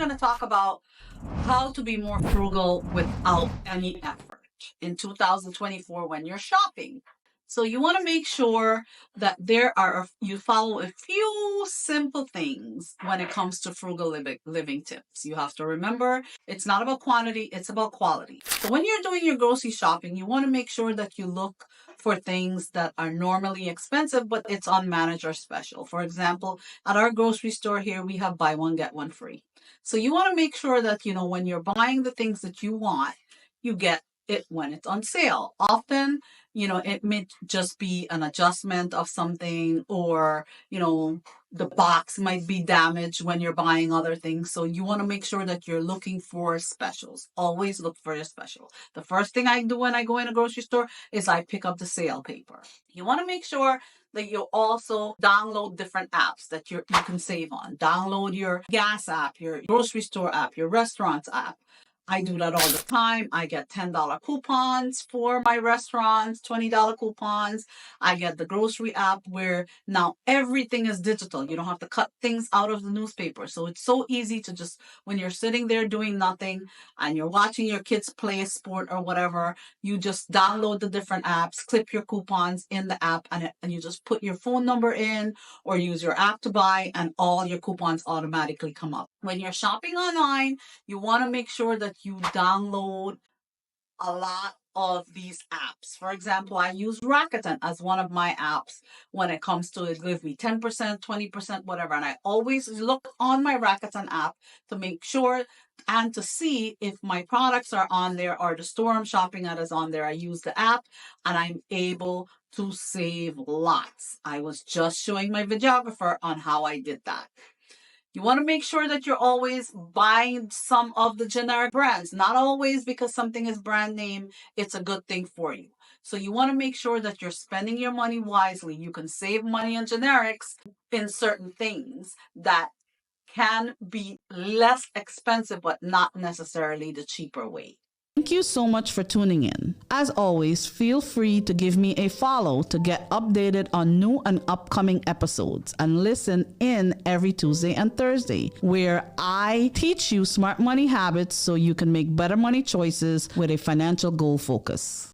going to talk about how to be more frugal without any effort in 2024 when you're shopping. So you want to make sure that you follow a few simple things when it comes to frugal living tips. You have to remember, it's not about quantity, it's about quality. So when you're doing your grocery shopping, you want to make sure that you look for things that are normally expensive, but it's on managed or special. For example, at our grocery store here, we have buy one, get one free. So you want to make sure that, when you're buying the things that you want, you get it when it's on sale. Often, it may just be an adjustment of something, or, the box might be damaged when you're buying other things. So you want to make sure that you're looking for specials. Always look for your special. The first thing I do when I go in a grocery store is I pick up the sale paper. You want to make sure that you also download different apps that you can save on. Download your gas app, your grocery store app, your restaurants app. I do that all the time. I get $10 coupons for my restaurants, $20 coupons. I get the grocery app where now everything is digital. You don't have to cut things out of the newspaper. So it's so easy to just, when you're sitting there doing nothing and you're watching your kids play a sport or whatever, you just download the different apps, clip your coupons in the app, and you just put your phone number in or use your app to buy, and all your coupons automatically come up. When you're shopping online, you want to make sure that you download a lot of these apps. For example, I use Rakuten as one of my apps when it comes to it gives me 10%, 20%, whatever. And I always look on my Rakuten app to make sure and to see if my products are on there or the store I'm shopping at is on there. I use the app and I'm able to save lots. I was just showing my videographer on how I did that. You want to make sure that you're always buying some of the generic brands. Not always because something is brand name, it's a good thing for you. So you want to make sure that you're spending your money wisely. You can save money on generics in certain things that can be less expensive, but not necessarily the cheaper way. Thank you so much for tuning in. As always, feel free to give me a follow to get updated on new and upcoming episodes, and listen in every Tuesday and Thursday, where I teach you smart money habits so you can make better money choices with a financial goal focus.